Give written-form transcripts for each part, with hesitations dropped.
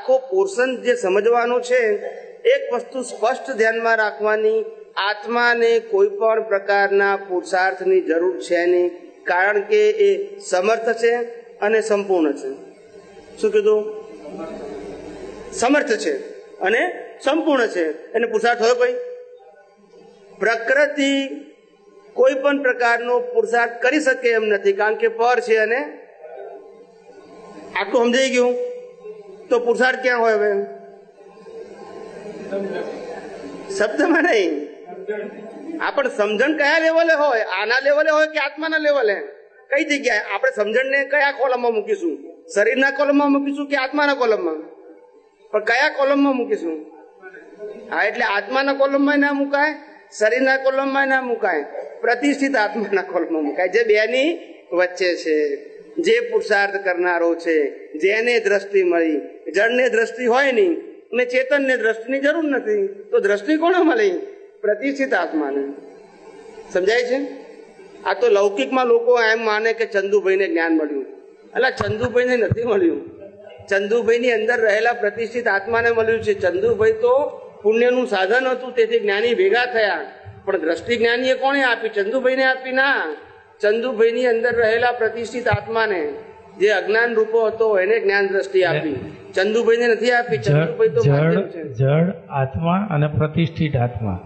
આખો પોર્શન જે સમજવાનો છે, એક વસ્તુ સ્પષ્ટ ધ્યાનમાં રાખવાની, આત્માને કોઈ પણ પ્રકારના પુરુષાર્થની જરૂર છે નહીં, કારણ કે એ સમર્થ છે અને સંપૂર્ણ છે. શું કીધું? સમર્થ છે અને સંપૂર્ણ છે. એને પુરુષાર્થ હોય કોઈ? પ્રકૃતિ કોઈ પણ પ્રકારનો પુરુષાર્થ કરી શકે એમ નથી, કારણ કે પર છે અને આટલું સમજાઈ ગયું. તો પુરુષાર્થ ક્યાં હોય? હવે શબ્દમાં નહીં, આ પણ સમજણ કયા લેવલે હોય? આના લેવલે હોય કે આત્માના લેવલે? કઈ જગ્યાએ આપણે સમજણને કયા કોલમમાં મૂકીશું? શરીરના કોલમમાં મૂકીશું કે આત્માના કોલમમાં? પણ કયા કોલમમાં મૂકીશું? હા, એટલે આત્માના કોલમમાં ના મુકાય, શરીરના કોલમમાં ના મુકાય, પ્રતિષ્ઠિત આત્માના કોલમમાં મુકાય, જે બેની વચ્ચે છે, જે પુરુષાર્થ કરનારો છે, જેને દ્રષ્ટિ મળી. જળને દ્રષ્ટિ હોય નહીં અને ચેતનને દ્રષ્ટિની જરૂર નથી, તો દ્રષ્ટિ કોને મળી? પ્રતિષ્ઠિત આત્માને. સમજાય છે? આ તો લૌકિકમાં લોકો એમ માને કે ચંદુભાઈને જ્ઞાન મળ્યું. એટલે ચંદુભાઈને નથી મળ્યું, ચંદુભાઈની અંદર રહેલા પ્રતિષ્ઠિત આત્માને મળ્યું છે. ચંદુભાઈ તો પુણ્યનું સાધન હતું, તેથી જ્ઞાની ભેગા થયા, પણ દ્રષ્ટિ જ્ઞાનીએ કોણે આપી? ચંદુભાઈને આપી ના. ચંદુભાઈની અંદર રહેલા પ્રતિષ્ઠિત આત્માને, જે અજ્ઞાન રૂપો હતો, એને જ્ઞાન દ્રષ્ટિ આપી, ચંદુભાઈને નથી આપી. ચંદુભાઈ તો જળ આત્મા અને પ્રતિષ્ઠિત આત્મા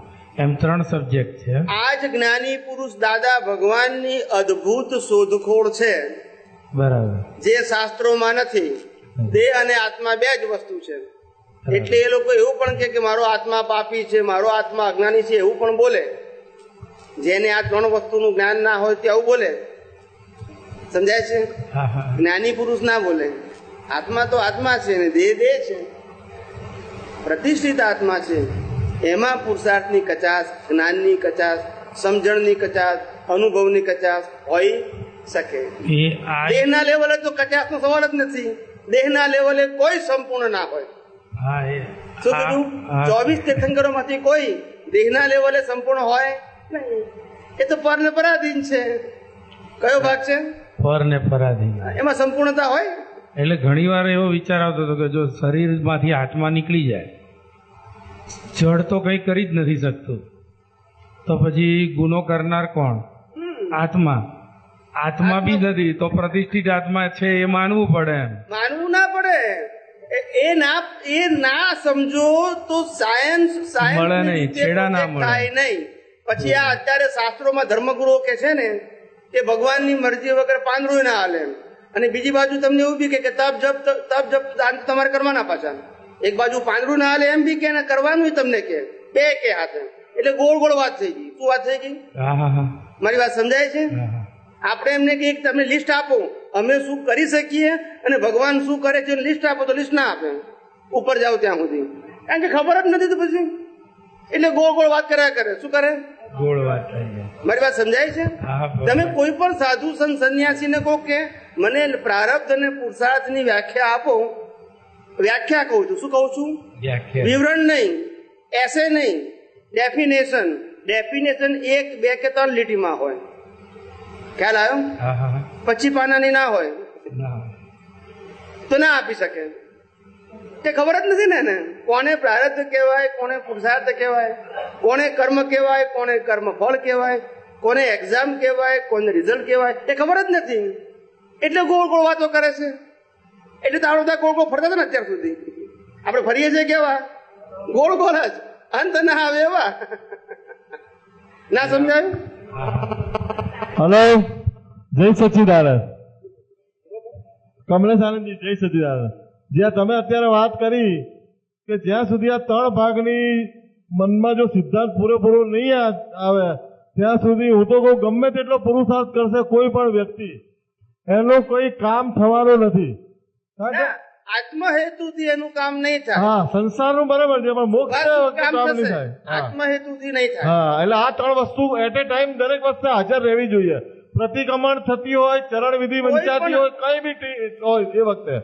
એમ 3 સબ્જેક્ટ છે. આ જ જ્ઞાની પુરુષ દાદા ભગવાનની અદ્ભુત શોધખોળ છે, બરાબર, જે શાસ્ત્રોમાં નથી. દેહ અને આત્મા 2 જ વસ્તુ છે. એટલે એ લોકો એવું પણ કે મારો આત્મા પાપી છે, મારો આત્મા અજ્ઞાની છે, એવું પણ બોલે. જેને આ 3 વસ્તુનું જ્ઞાન ના હોય તે આવું બોલે. સમજાય છે? જ્ઞાની પુરુષ ના બોલે. આત્મા તો આત્મા છે ને દેહ દેહ છે. પ્રતિષ્ઠિત આત્મા છે, એમાં પુરુષાર્થની કચાશ, જ્ઞાનની કચાશ, સમજણની કચાશ, અનુભવની કચાશ હોઈ શકે. દેહના લેવલે તો કચાશનો સવાલ જ નથી. દેહના લેવલે કોઈ સંપૂર્ણ ના હોય. શું કીધું? 24 તીર્થંકરોમાંથી કોઈ દેહના લેવલે સંપૂર્ણ હોય નહીં. એ તો પર ને પરાધીન છે. કયો ભાગ છે? પર ને પરાધીન. એમાં સંપૂર્ણતા હોય? એટલે ઘણી વાર એવો વિચાર આવતો હતો કે જો શરીરમાંથી આત્મા નીકળી જાય, જળ તો કઈ કરી જ નથી શકતું, તો પછી ગુનો કરનાર કોણ? આત્મા. આત્મા બી નથી, તો પ્રતિષ્ઠિત આત્મા છે એ માનવું પડે. એમ માનવું ના પડે. એ ના સમજો તો સાયન્સ મળે નહીં, છેડા ના મળે નહીં. પછી આ અત્યારે શાસ્ત્રોમાં ધર્મગુરુઓ કે છે ને કે ભગવાનની મરજી વગર પાંદડું ના હાલે. અને બીજી બાજુ તમને એવું બી કે તપ જપ દાન તમારે કરવાના પાછા. એક બાજુ પાંદડું ના હાલે એમ બી કે કરવાનું તમને કે 2 કે હાથે. એટલે ગોળ ગોળ વાત થઈ ગઈ. શું વાત થઈ ગઈ? મારી વાત સમજાય છે? આપણે એમને કે તમે લિસ્ટ આપો, અમે શું કરી શકીએ અને ભગવાન શું કરે છે, લિસ્ટ આપો, તો લિસ્ટ ના આપે ઉપર જાઓ ત્યાં સુધી, કારણ કે ખબર જ નથી. તો પછી એટલે ગોળ ગોળ વાત કર્યા કરે. શું કરે? ગોળ વાત. મારી વાત સમજાય છે? તમે કોઈ પણ સાધુ સંત સંન્યાસીને કહો કે મને પ્રારબ્ધ અને પુરુષાર્થની વ્યાખ્યા આપો. વ્યાખ્યા કહું છું. શું કહું છું? વિવરણ નહીં, એસે નહીં, ડેફિનેશન. ડેફિનેશન 1, 2 કે 3 લીટીમાં હોય. ખ્યાલ આવ્યો? 25 પાનાની ના હોય તો ના આપી શકે. તે ખબર જ નથી ને કોને પ્રારબ્ધ કહેવાય, કોને પુરુષાર્થ કહેવાય, કોને કર્મ કહેવાય, કોને કર્મ ફળ કહેવાય, કોને એક્ઝામ કહેવાય, કોને રિઝલ્ટ કહેવાય, એ ખબર જ નથી. એટલે ગોળ ગોળ વાતો કરે છે. એટલે તો આપણે ગોળ ગોળ ફરતા હતા ને અત્યાર સુધી. આપણે ફરીએ છીએ કેવા? ગોળ ગોળ જ, અંત ના આવે એવા. ના સમજાયું? હલો, જય સચ્ચિદાનંદ. કમલેશ આનંદજી, જય સચ્ચિદાનંદ. જ્યાં તમે અત્યારે વાત કરી કે જ્યાં સુધી આ 3 ભાગની મનમાં જો સિદ્ધાંત પૂરેપૂરો નહીં આવે ત્યાં સુધી હું તો કહું ગમે તેટલો પુરુષાર્થ કરશે કોઈ પણ વ્યક્તિ, એનું કોઈ કામ થવાનું નથી. આત્મહેતુથી એનું કામ નહીં થાય. હા, સંસારનું બરાબર છે, પણ મોક્ષ કામ નહીં થાય. આત્મહેતુથી નહીં થાય. હા, એટલે આ 3 વસ્તુ એટ એ ટાઈમ દરેક વસ્તુ હાજર રહેવી જોઈએ. પ્રતિક્રમણ થતી હોય, ચરણ વિધિ વંચાતી હોય, કઈ બી હોય એ વખતે.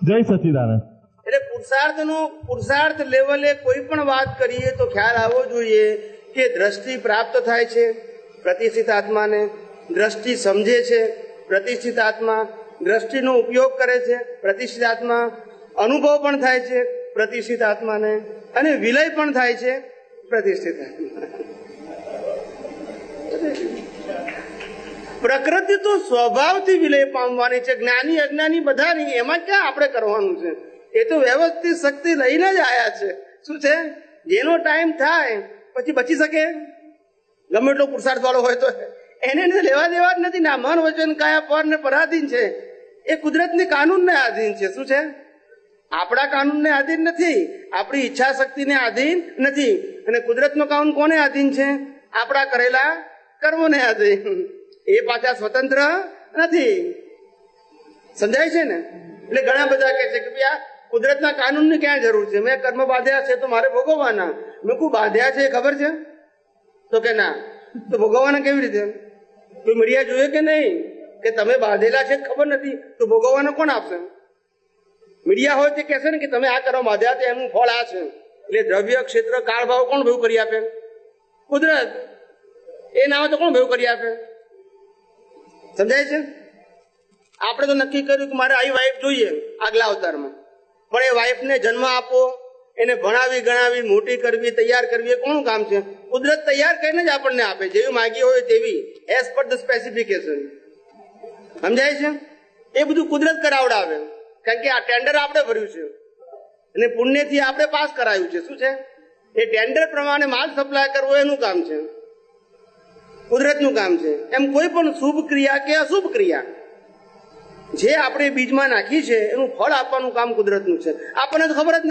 જય સચ્ચિદાનંદ. એટલે પુરુષાર્થ લેવલે કોઈ પણ વાત કરીએ તો ખ્યાલ આવવો જોઈએ કે દ્રષ્ટિ પ્રાપ્ત થાય છે પ્રતિષ્ઠિત આત્માને, દ્રષ્ટિ સમજે છે પ્રતિષ્ઠિત આત્મા, દ્રષ્ટિનો ઉપયોગ કરે છે પ્રતિષ્ઠિત આત્મા, અનુભવ પણ થાય છે પ્રતિષ્ઠિત આત્માને, અને વિલય પણ થાય છે પ્રતિષ્ઠિત આત્મા. પ્રકૃતિ તો સ્વભાવથી વિલય પામવાની છે, જ્ઞાની અજ્ઞાની બધાની. એમાં ક્યાં આપણે કરવાનું છે? એ તો વ્યવસ્થિત શક્તિ લઈને જ આયા છે. શું છે? જેનો ટાઈમ થાય પછી બચી શકે, ગમે એટલો પુરુષાર્થ વાળો હોય તો એને લેવા દેવા જ નથી. ના મન વચન કાયા પર ને પરાધીન છે. એ કુદરતની કાનૂનને આધીન છે. શું છે? આપણા કાનૂનને આધીન નથી, આપણી ઈચ્છા શક્તિને આધીન નથી. અને કુદરતનો કાનૂન કોને આધીન છે? આપણા કરેલા કર્મોને આધીન. એ પાછા સ્વતંત્ર નથી. સમજાય છે ને? એટલે ઘણા બધા કહે છે કે ભાઈ આ કુદરતના કાનૂનની ક્યાં જરૂર છે? મેં કર્મ બાંધ્યા છે તો મારે ભોગવવાના. મેં કોઈ બાંધ્યા છે એ ખબર છે? તો કે ના. તો ભોગવવાના કેવી રીતે? કોઈ મીડિયા જોઈએ કે નહીં કે તમે બાંધેલા છે ખબર નથી તો ભોગવવાના કોણ આપશે? મીડિયા હોય તે કહેશે ને કે તમે આ કર્મ બાંધ્યા છે એનું ફળ આ છે. એટલે દ્રવ્ય ક્ષેત્ર કાળ ભાવ કોણ ભેગું કરી આપે? કુદરત. એ ના હોય તો કોણ ભેગું કરી આપે? સમજાય છે? આપણે તો નક્કી કર્યું કે મારે આવી વાઈફ જોઈએ આગલા અવતારમાં, પણ એ વાઈફને જન્મ આપો, એને ભણાવી ગણાવી મોટી કરવી, તૈયાર કરવી, એ કોનું કામ છે? કુદરત તૈયાર કરીને જ આપણને આપે, જેવી માંગી હોય તેવી, એઝ પર ધ સ્પેસિફિકેશન. સમજાય છે? એ બધું કુદરત કરાવડાવે, કારણ કે આ ટેન્ડર આપણે ભર્યું છે અને પુણ્યથી આપણે પાસ કરાયું છે. શું છે? એ ટેન્ડર પ્રમાણે માલ સપ્લાય કરવો એનું કામ છે, કુદરતનું કામ છે. એમ કોઈ પણ શુભ ક્રિયા કે અશુભ ક્રિયા જે આપણે બીજમાં નાખી છે એનું ફળ આપવાનું કામ કુદરતનું છે. આપણને તો ખબર જ